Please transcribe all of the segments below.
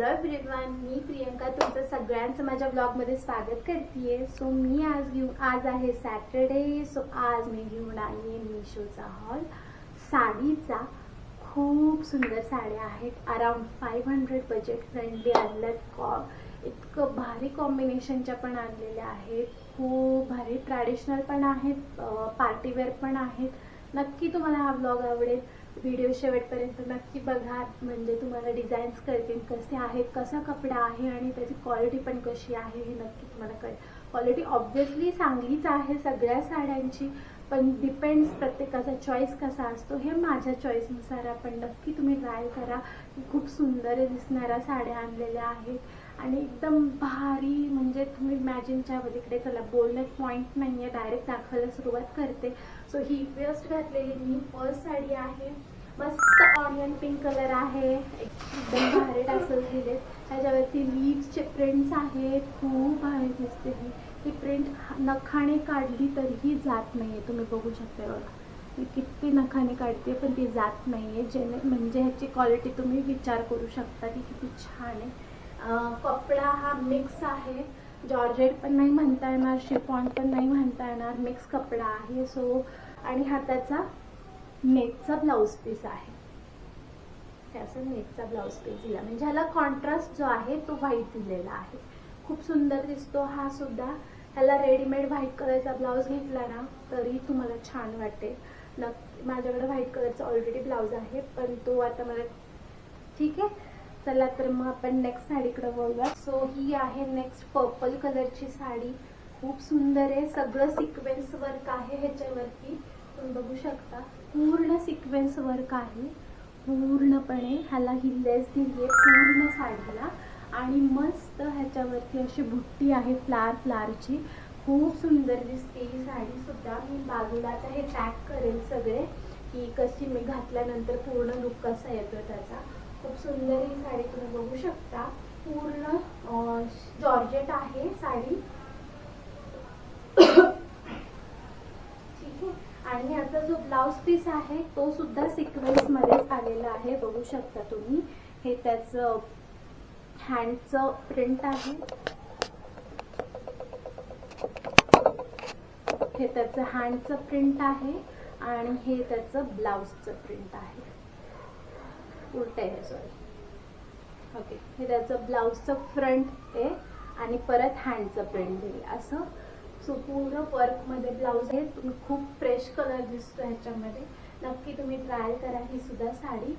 Hello everyone, मी प्रियंका तुमचं सगळ्यांचं माझ्या ब्लॉगमध्ये स्वागत करते। सो मी आज आहे सॅटरडे। सो आज मी घेऊन आली मीशोचा हॉल साडीचा। खूप सुंदर साड्या आहेत, अराउंड 500 बजेट फ्रेंडली आणल्यात। इतकं भारी कॉम्बिनेशनच्या पण आणलेल्या आहेत, खूप भारी ट्रॅडिशनल पण आहेत, पार्टीवेअर पण आहेत। नक्की तुम्हाला हा ब्लॉग आवडेल, व्हिडिओ शेवटपर्यंत नक्की बघा, म्हणजे तुम्हाला डिझाईन्स कळतील कसे आहेत, कसा कपडा आहे आणि त्याची क्वालिटी पण कशी आहे हे नक्की तुम्हाला कळेल। क्वालिटी ऑब्व्हियसली चांगलीच आहे सगळ्या साड्यांची, पण डिपेंड्स प्रत्येकाचा चॉईस कसा असतो हे माझ्या चॉईसनुसार आपण नक्की तुम्ही ट्राय करा। खूप सुंदर दिसणाऱ्या साड्या आणलेल्या आहेत आणि एकदम भारी, म्हणजे तुम्ही इमॅजिनच्या पलीकडे चला, बोलण्यात पॉईंट नाही आहे, डायरेक्ट दाखवायला सुरुवात करते। सो ही फर्स्ट घातलेली मी फर्स्ट साडी आहे, मस्त ऑनियन पिंक कलर आहे, एकदम भारी टॅसल्स दिलेत, त्याच्यावरती लीव्सचे प्रिंट्स आहेत, खूप भारी दिसते। ही प्रिंट नखाने काढली तरीही जात नाही आहे, तुम्ही बघू शकता बघा, मी किती नखाने काढते पण ती जात नाही आहे, म्हणजे ह्याची क्वालिटी तुम्ही विचार करू शकता की किती छान आहे। कपडा हा मिक्स आहे, जॉर्जेट पण नाही म्हणता येणार, शिफॉन पण नाही म्हणता येणार, मिक्स कपडा आहे। सो आणि हाताचा नेटचा ब्लाउज पीस आहे, त्याचा नेटचा ब्लाउज पीस दिला, म्हणजे ह्याला कॉन्ट्रास्ट जो आहे तो व्हाईट दिलेला आहे, खूप सुंदर दिसतो हा सुद्धा। ह्याला रेडीमेड व्हाईट कलरचा ब्लाउज घेतला ना तरी तुम्हाला छान वाटेल। माझ्याकडे व्हाईट कलरचा ऑलरेडी ब्लाउज आहे, पण तो आता मला ठीक आहे। चला तर मग आपण नेक्स्ट साडीकडे वळूया। सो ही आहे नेक्स्ट पर्पल कलरची साडी, खूप सुंदर आहे, सगळं सिक्वेन्स वर्क आहे ह्याच्यावरती, तुम्ही बघू शकता पूर्ण सिक्वेन्स वर्क आहे पूर्णपणे। ह्याला ही लेस दिली आहे पूर्ण साडीला आणि मस्त ह्याच्यावरती अशी बुट्टी आहे फ्लारची, खूप सुंदर दिसते ही साडी सुद्धा। मी बाजूला आता हे टॅग करेल सगळे की कशी मी घातल्यानंतर पूर्ण लुक कसा येतो त्याचा। खूप सुंदर ही साडी तुम्ही बघू शकता, पूर्ण जॉर्जेट आहे साडी, ठीक आहे। आणि ह्याचा जो ब्लाउज पीस आहे तो सुद्धा सिक्वेन्स मध्येच आलेला आहे, बघू शकता तुम्ही। हे त्याचं हँडचं प्रिंट आहे, हे त्याचं हँडचं प्रिंट आहे आणि हे त्याचं ब्लाउजचं प्रिंट आहे, उलट आहे सॉरी, ओके। हे त्याचं ब्लाउजचं फ्रंट आहे आणि परत हँडचं प्रिंट दिले असं। सो पूर्ण वर्क मध्ये ब्लाउज आहे, तुम्ही खूप फ्रेश कलर दिसतो ह्याच्यामध्ये, नक्की तुम्ही ट्राय करा ही सुद्धा साडी।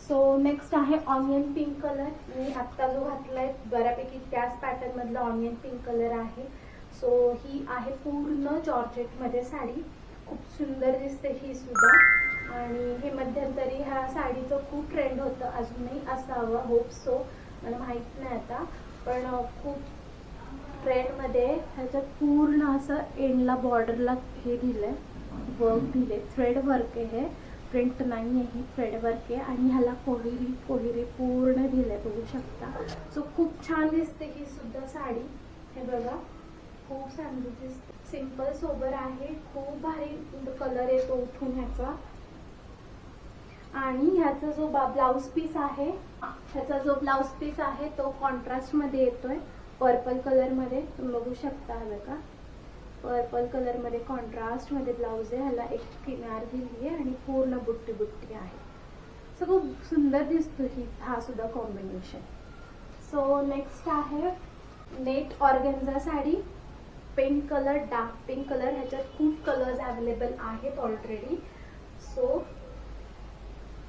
सो नेक्स्ट आहे ऑनियन पिंक कलर, मी आत्ता जो घातलाय बऱ्यापैकी त्याच पॅटर्न मधला ऑनियन पिंक कलर आहे। सो ही आहे पूर्ण जॉर्जेट मध्ये साडी, खूप सुंदर दिसते ही सुद्धा। आणि हे मध्यंतरी ह्या साडीचं खूप ट्रेंड होतं, अजूनही असावं, होप सो, मला माहित नाही आता, पण खूप ट्रेंड मध्ये ह्याच्यात पूर्ण असं एंडला बॉर्डरला हे दिलंय, वर्क दिले, थ्रेड वर्क आहे, हे प्रिंट नाही आहे, ही थ्रेड वर्क आहे आणि ह्याला कोहिरी पूर्ण दिलंय, बघू शकता। सो खूप छान दिसते ही सुद्धा साडी, हे बघा खूप चांगली दिसते, सिंपल सोबर आहे, खूप भारी कलर येतो उठून ह्याचा। आणि ह्याचा जो ब्लाउज पीस आहे, तो कॉन्ट्रास्ट मध्ये येतोय, पर्पल कलर मध्ये, तुम्ही बघू शकता बघा, पर्पल कलर मध्ये कॉन्ट्रास्ट मध्ये ब्लाउज आहे, ह्याला एक किनार दिली आहे आणि पूर्ण बुट्टी आहे। सो खूप सुंदर दिसतो हा सुद्धा कॉम्बिनेशन। सो नेक्स्ट आहे net organza sari, pink colour, dark pink colour, ह्याच्यात खूप कलर्स अवेलेबल आहेत ऑलरेडी। सो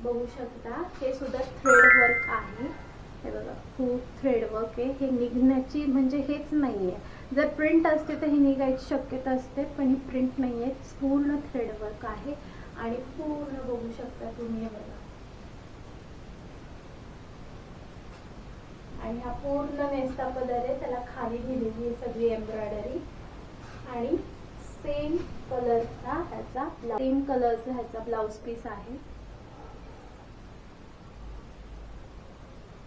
बघू शकता हे सुद्धा थ्रेड वर्क आहे, हे बघा खूप थ्रेड वर्क आहे, हे निघण्याची म्हणजे हेच नाहीये, जर प्रिंट असते तर ही निघायची शक्यता असते, पण ही प्रिंट नाहीये, पूर्ण थ्रेड वर्क आहे आणि पूर्ण बघू शकता तुम्ही, हे बघा। आणि हा पूर्ण नेस्ता कलर आहे, त्याला खाली दिलेली आहे सगळी एम्ब्रॉयडरी आणि सेम कलरचा ह्याचा ब्लाउज पीस आहे,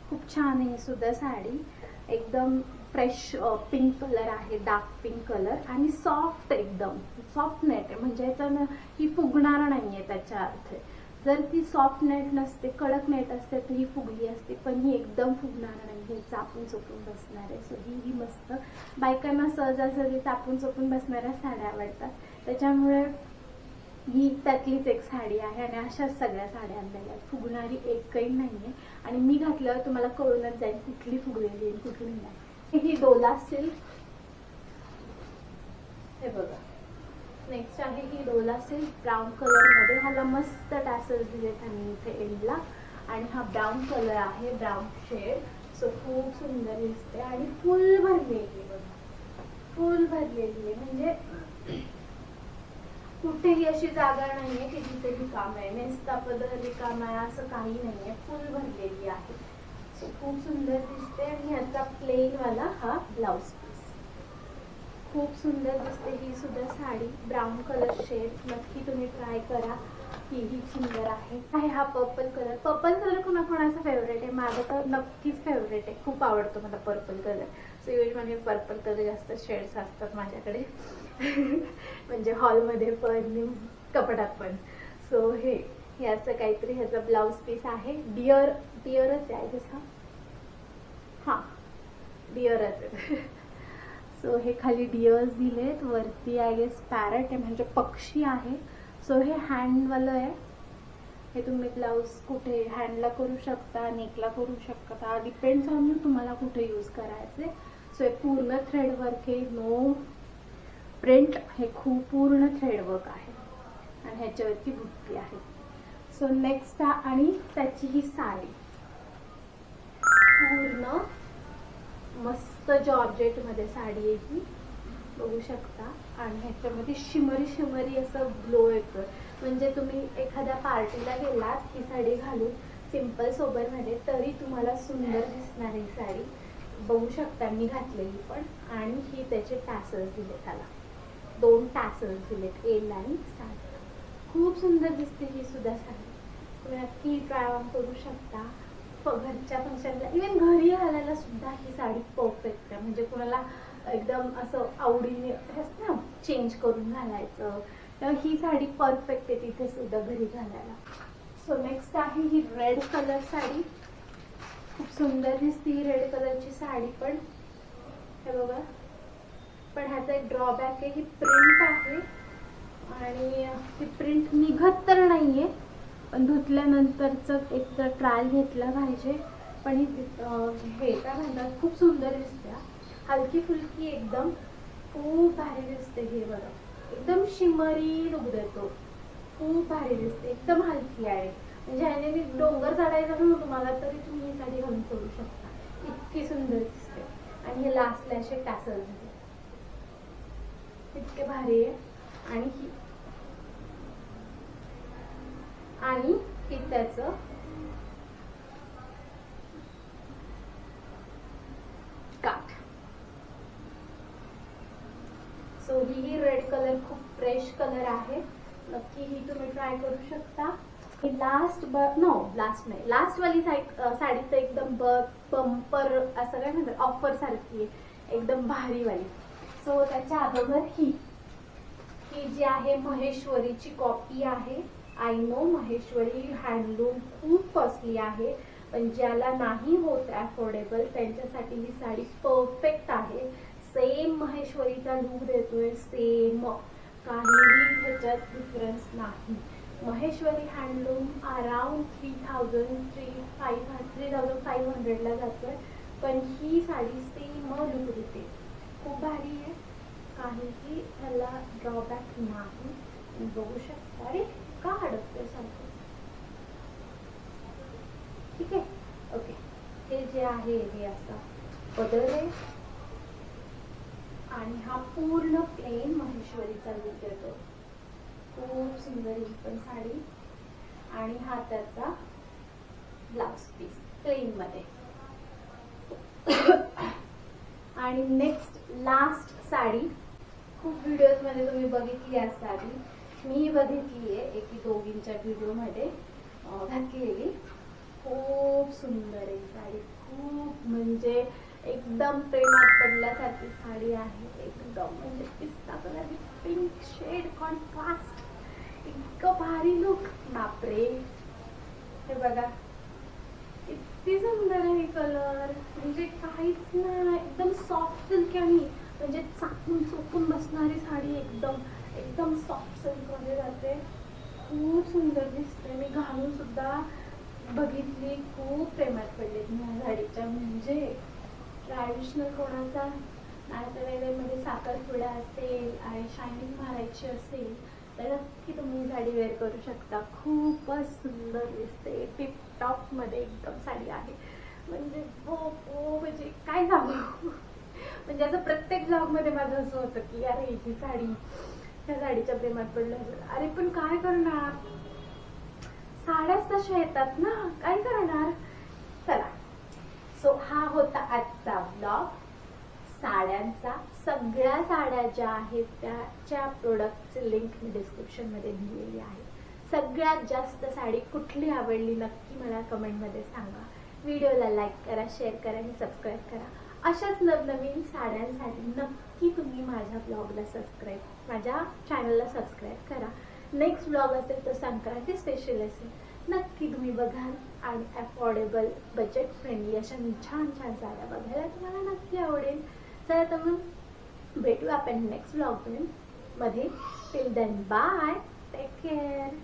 खूप छान आहे सुद्धा साडी, एकदम फ्रेश पिंक कलर आहे, डार्क पिंक कलर आणि सॉफ्ट, एकदम सॉफ्ट नेट आहे, म्हणजे ही फुगणार नाहीये त्याच्या अर्थ। जर ती सॉफ्ट नेट नसते, कडक नेट असते तर ही फुगली असते, पण ही एकदम फुगणार नाही, हे चापून चोपून बसणार आहे. सो ही मस्त बायकांना सहजासहजी चापून चोपून बसणाऱ्या साड्या आवडतात, त्याच्यामुळे ही त्यातलीच एक साडी आहे. आणि अशाच सगळ्या साड्या आणलेल्या आहेत, फुगणारी एकही नाही आहे. आणि मी घातल्यावर तुम्हाला कळूनच जाईल कुठली फुगलेली आहे कुठली नाही. ही डोला सिल्क, हे बघा. नेक्स्ट आहे ही डोला सिल्क ब्राऊन कलर मध्ये, ह्याला मस्त टॅसल्स दिलेत आणि इथे एंडला. आणि हा ब्राऊन कलर आहे, ब्राऊन शेड. सो खूप सुंदर दिसते आणि फुल भरलेली आहे बघा, फुल भरलेली आहे. म्हणजे कुठेही अशी जागा नाहीये की जिथे रिकाम आहे, नेसता पदर रिकाम आहे असं काही नाहीये, फुल भरलेली आहे. सो खूप सुंदर दिसते. आणि ह्याचा प्लेन वाला हा ब्लाउज पीस खूप सुंदर दिसते. ही सुद्धा साडी ब्राऊन कलर शेड, नक्की तुम्ही ट्राय करा, ही सुंदर आहे. हा पर्पल कलर, पर्पल कलर कोणाकोणाचा फेवरेट आहे? माझा तर नक्कीच फेवरेट आहे, खूप आवडतो मला purple colour. So usually purple colour जास्त शेड्स असतात माझ्याकडे म्हणजे हॉलमध्ये पण कपड्यात पण. सो हे असं काहीतरी ह्याचा ब्लाउज पीस आहे. डिअरच आहे जसा, हा डिअरच आहे. सो हे खाली डिअर्स दिलेत, वरती आय गेस पॅरट आहे म्हणजे पक्षी आहे. सो हे हँडवालं आहे, हे तुम्ही ब्लाउज कुठे हँडला करू शकता, नेकला करू शकता, डिपेंड्स ऑन तुम्हाला कुठे यूज करायचे. सो हे पूर्ण थ्रेड वर्क आहे, नो प्रिंट, हे खूप पूर्ण थ्रेड वर्क आहे आणि ह्याच्यावरती बुट्टी आहे. सो नेक्स्ट आणि त्याची ही साडी पूर्ण मस्त जॉर्जेट मध्ये साडी आहे ही, बघू शकता. आणि ह्याच्यामध्ये शिमरी असं ग्लो येतं, म्हणजे तुम्ही एखाद्या पार्टीला गेलात ही साडी घालून सिंपल सोबर मध्ये तरी तुम्हाला सुंदर दिसणार ही साडी, बघू शकता मी घातलेली पण. आणि ही त्याचे टॅसल्स दिले, त्याला 2 टॅसल्स दिलेत, ए लाईन स्टार्ट. खूप सुंदर दिसते ही सुद्धा साडी, तुम्ही नक्की ट्राय ऑन करू शकता. घरच्या फंक्शनला, इव्हन घरी घालायला सुद्धा ही साडी परफेक्ट आहे. म्हणजे कोणाला एकदम असं आवडीने ना चेंज करून घालायचं, तर ही साडी परफेक्ट आहे तिथे सुद्धा घरी घालायला. सो नेक्स्ट आहे ही रेड कलर साडी, खूप सुंदर दिसते ही रेड कलरची साडी पण, हे बघा. पण ह्याचा एक ड्रॉबॅक आहे, ही प्रिंट आहे आणि ही प्रिंट निघत तर नाहीये, पण धुतल्यानंतरच एकदा ट्रायल घेतला पाहिजे. पण हे काय म्हणतात, खूप सुंदर दिसते, हलकी फुलकी एकदम, खूप भारी दिसते. हे बघा, एकदम शिमरी लुक देतो, खूप भारी दिसते, एकदम हलकी आहे. म्हणजे ह्याने मी डोंगर चढायचं ना तुम्हाला तरी तुम्ही ही साडी घालून करू शकता, इतकी सुंदर दिसते. आणि हे लास्टला असे टॅसल इतके भारी आहे. आणि ही त्याचं काठ. सो ही रेड कलर खूप फ्रेश कलर आहे, नक्की ही तुम्ही ट्राय करू शकता. लास्ट वाली साडी तर एकदम बंपर असं काय म्हणतात, ऑफर सारखी आहे, एकदम भारी वाली. सो त्याच्या अगोदर ही जी आहे महेश्वरीची कॉपी आहे. आय नो महेश्वरी हँडलूम खूप कॉस्टली आहे, पण ज्याला नाही होत अफोर्डेबल त्यांच्यासाठी ही साडी परफेक्ट आहे. सेम महेश्वरीचा लुक देतोय, सेम, काहीही ह्याच्यात डिफरन्स नाही. महेश्वरी हँडलूम अराउंड 3500 ला जातोय, पण ही साडी सेम लुक देते, खूप भारी आहे, काहीही ह्याला ड्रॉबॅक नाही. बघू शकता, अरे का अडकतोय सारखं, ठीक आहे. ओके, हे जे आहे हे असा पदर आहे आणि हा पूर्ण प्लेन महेश्वरीचा लुक येतो, खूप सुंदर ही पण साडी. आणि हा त्याचा ब्लाउज पीस प्लेन मध्ये. आणि नेक्स्ट लास्ट साडी, खूप व्हिडिओज मध्ये तुम्ही बघितली आहे साडी, मी बघितली आहे एकी दोघींच्या व्हिडिओ मध्ये घातलेली, खूप सुंदर आहे साडी, खूप म्हणजे एकदम प्रेमात पडल्यासारखी साडी आहे. एकदम म्हणजे पिस्ता कलर पिंक शेड कॉन्ट्रास्ट, इतकं भारी लुक, बापरे. हे बघा किती सुंदर आहे कलर, म्हणजे काहीच नाही, एकदम सॉफ्ट सिल्क आणि म्हणजे चाकून चोकून बसणारी साडी, एकदम एकदम सॉफ्ट सिल्क मध्ये जाते. खूप सुंदर दिसते. मी घालून सुद्धा बघितली, खूप प्रेमात पडले मी या साडीच्या. म्हणजे ट्रॅडिशनल कोणाचा नातेवाईकांमध्ये साखरपुडा असेल आणि शायनिंग मारायची असेल तर नक्की तुम्ही ही साडी वेअर करू शकता. खूपच सुंदर दिसते. टिप टॉप मध्ये एकदम साडी आहे. म्हणजे म्हणजे काय सांगू. म्हणजे असं प्रत्येक ब्लॉग मध्ये माझं असं होतं की अरे ही साडी, त्या साडीच्या प्रेमात पडलं. अरे पण काय करणार, साड्याच तशा येतात ना, काय करणार. चला, सो हा होता आजचा ब्लॉग साड्यांचा. सगळ्या साड्या ज्या आहेत त्याच्या प्रोडक्टची लिंक मी डिस्क्रिप्शन मध्ये दिलेली आहे. सगळ्यात जास्त साडी कुठली आवडली नक्की मला कमेंट मध्ये सांगा. व्हिडिओला लाईक करा, शेअर करा आणि सबस्क्राईब करा. अशाच नवनवीन साड्यांसाठी नक्की तुम्ही माझ्या ब्लॉगला सबस्क्राईब, माझ्या चॅनलला सबस्क्राईब करा. नेक्स्ट ब्लॉग असेल तर संक्रांती स्पेशल असेल, नक्की तुम्ही बघाल. आणि अफोर्डेबल, बजेट फ्रेंडली अशा छान छान साड्या बघायला तुम्हाला नक्की आवडेल. चला तर मग भेटू आपण नेक्स्ट ब्लॉग मध्ये. Till then bye, take care.